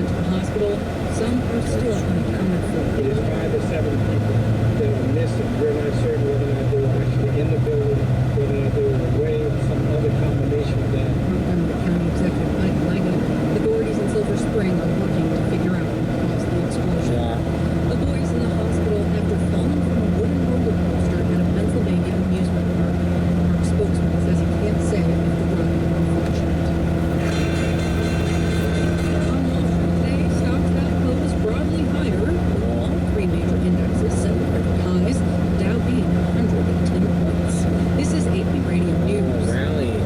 sent to the hospital. Some are still unaccounted for. It is 5 to 7 people that are missing. We're not certain whether or not they were actually in the building, whether or not they were away, or some other combination of that. Montgomery County Executive Mike Ligo. Authorities in Silver Spring are working to figure out what caused the explosion. The boys in the hospital after falling from a wooden roller coaster at a Pennsylvania amusement park. Park spokesman says he can't say if the run malfunctioned. On Wall Street today, stocks that closed broadly higher. All three major indexes set record highs. Dow being 110 points. This is AP Radio News. Rally.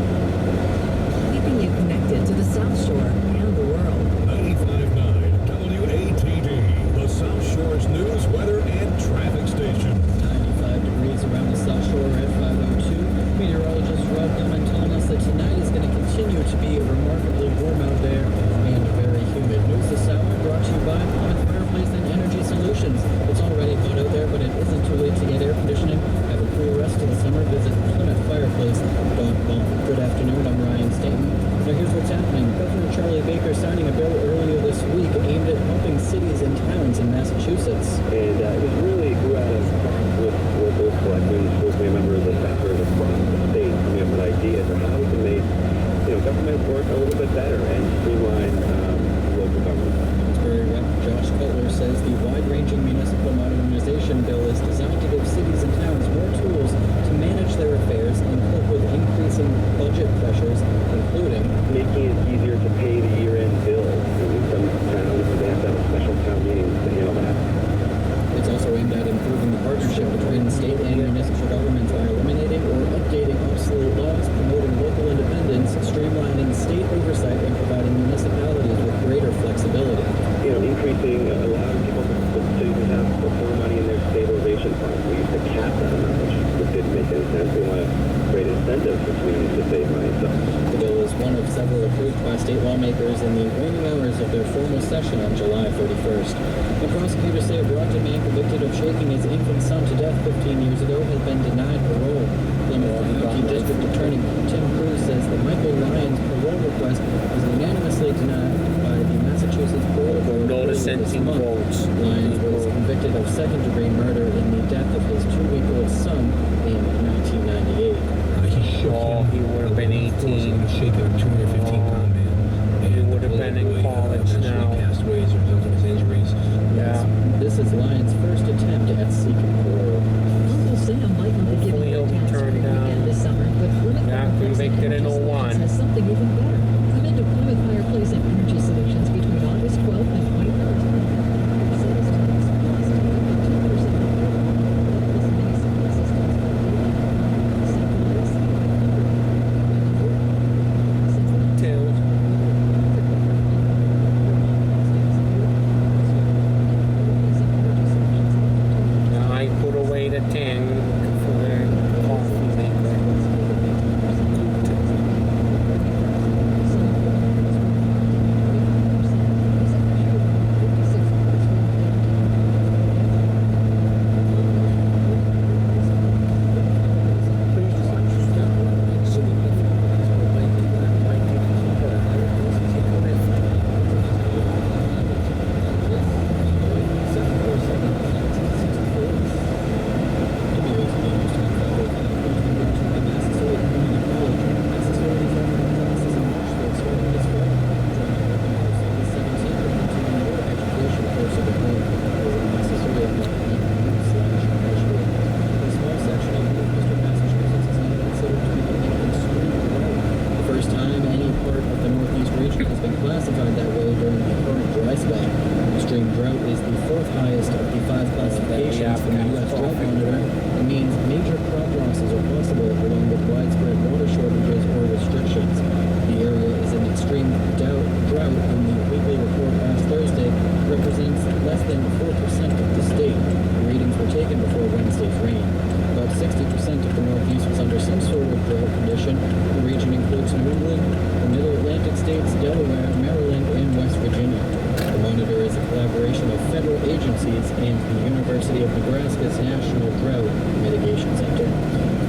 Keeping you connected to the South Shore and the world. 95.9 WATD, the South Shore's news, weather, and traffic station. 95 degrees around the South Shore at 5:02. Meteorologist Rob Gilman telling us that tonight is going to continue to be remarkably warm out there and very humid. News this hour brought to you by Plymouth Fireplace and Energy Solutions. It's already hot out there, but it isn't too late to get air conditioning. Have a cool rest of the summer. Visit PlymouthFireplace.com. Good afternoon, I'm Ryan Stanton. Now here's what's happening. Governor Charlie Baker signing a bill earlier this week aimed at helping cities and towns in Massachusetts. And it was really grew out of talks with local selectmen, school committee members, assessors across the state, coming up with ideas on how we can make government work a little bit better and streamline local government. Missouri Rep. Josh Cutler says the wide-ranging municipal modernization bill is designed to give cities and towns more tools to manage their affairs and cope with increasing budget pressures, including making it easier to pay the year-end bills. In some towns, they have to have a special town meeting to handle that. It's also aimed at improving the partnership between state and municipal governments by eliminating or updating obsolete laws, promoting local independence, streamlining state oversight, and providing municipalities with greater flexibility. Increasing, allowing people to have more money in their stabilization fund. We used to cap that amount, which didn't make any sense. We want to create incentives for communities to save money. So the bill is one of several approved by state lawmakers in the waning hours of their formal session on July 31st. The prosecutors say a Brockton man convicted of shaking his infant son to death 15 years ago has been denied parole. Plymouth County District Attorney Tim Cruz says that Michael Lyons' parole request was unanimously denied by the Massachusetts Board of No dissenting votes. Lyons was convicted of second-degree murder in the death of his 2-week-old son in 1998. He would have been 18. Shaking a 215-pound man. He would have been in college now. Passed away as a result of his injuries. Yeah. This is Lyons' first attempt at seeking parole. Uncle Sam might not be giving Hopefully you a he'll be tax turned free down. weekend this summer, but Plymouth Not Fireplace and convicted in Energy 01. Solutions has something even better. Come into Plymouth Fireplace and Energy Solutions between August 12th and 23rd. Sales tax plus 10% off. Plus municipal assistance for daily centralized Now I put away the 10 for the coffee maker.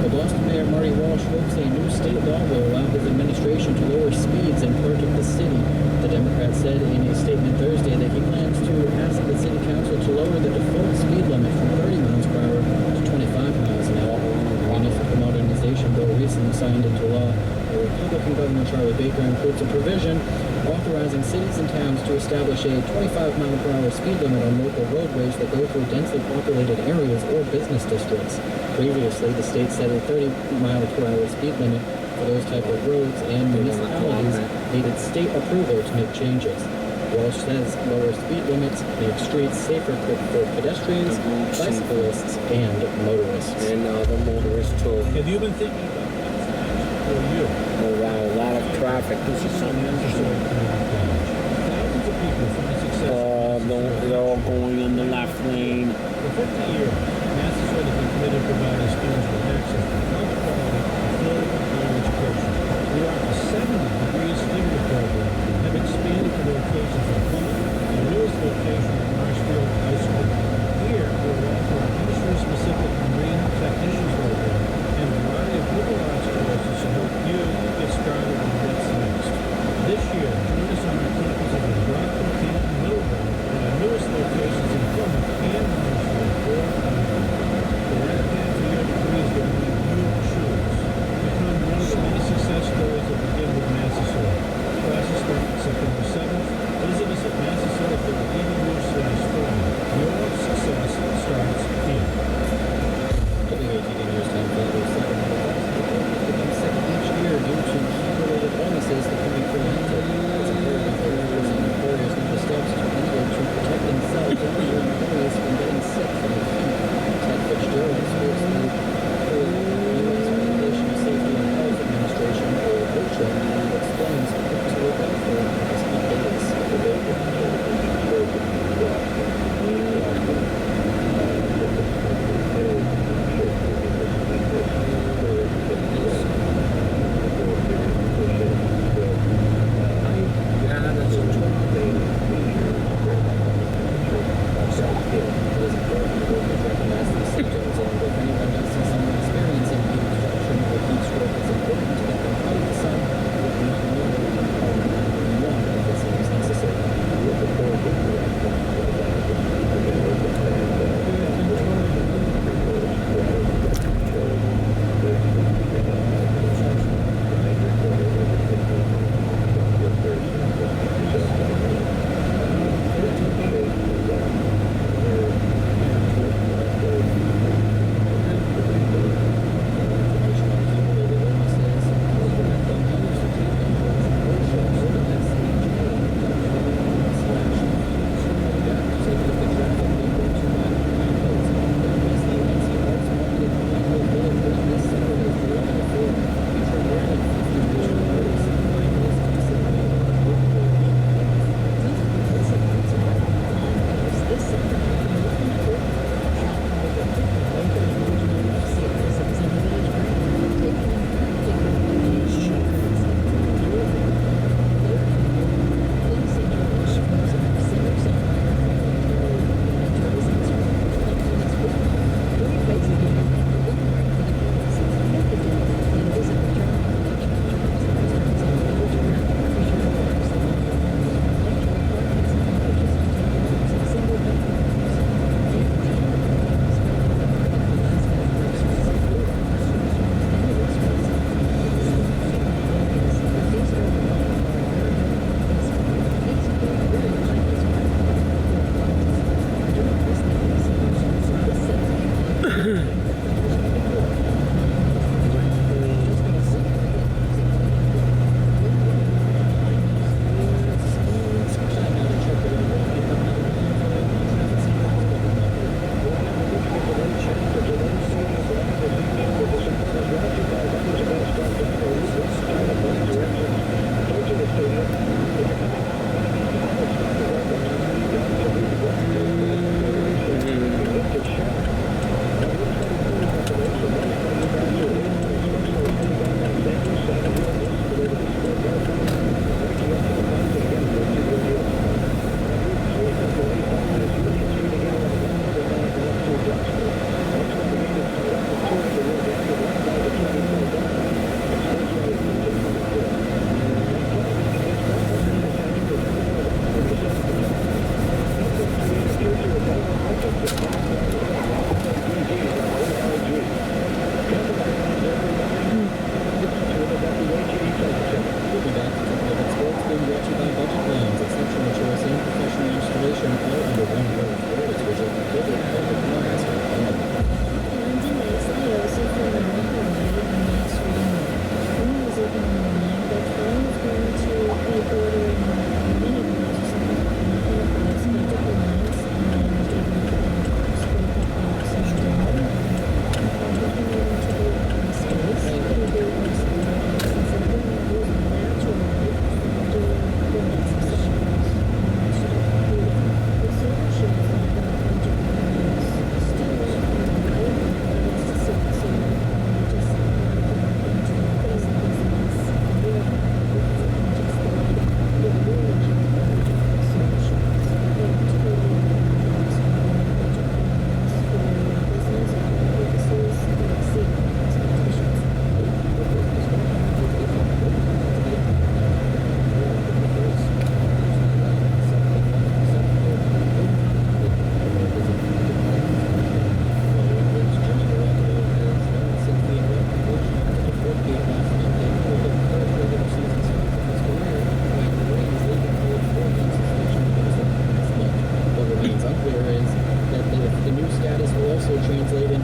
Well, Boston Mayor Marty Walsh hopes a new state law will allow his administration to lower speeds in part of the city. The Democrat said in a statement Thursday that he plans to ask the city council to lower the default speed limit from 30 miles per hour to 25 miles an hour. The municipal modernization bill recently signed into law by Republican Governor Charlie Baker includes a provision authorizing cities and towns to establish a 25 mile per hour speed limit on local roadways that go through densely populated areas or business districts. Previously, the state set a 30 mile per hour speed limit for those type of roads, and municipalities needed state approval to make changes. Walsh says lower speed limits make streets safer for pedestrians, bicyclists, and motorists. And the motorists too. Have you been thinking about that? For you? Oh wow, a lot of traffic. This is something interesting. Thousands of people find success. They're all going in the left lane. For 50 years, Massachusetts has been committed to providing students with access to high-quality, affordable higher education. We offer 70 degrees degree program and have expanded to locations in Plymouth, the newest location at Mansfield High School. Here, we're offering industry-specific marine technicians program and a variety of liberal arts courses to help you get started on what's next. This year, join us on our campuses in Brockton, Canton, Middleborough, and our newest locations in Plymouth and Mansfield, or the right path to your degrees will be you choose. Become one of the many success stories that begin with Massasoit. Classes start September 7th. Visit us at massasoit.edu/forum.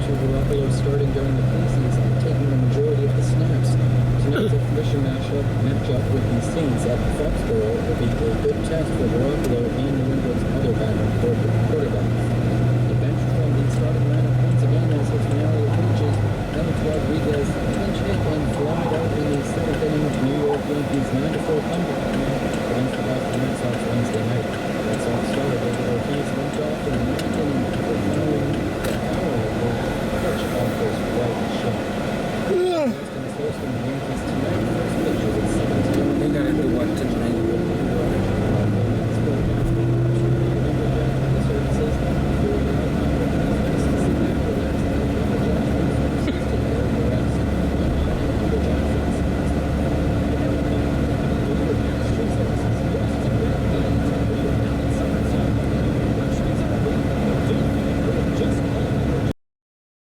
to Garoppolo starting during the preseason, taking the majority of the snaps. Tonight's official matchup with the Saints at Foxborough will be a good test for Garoppolo and New England's other backup quarterback.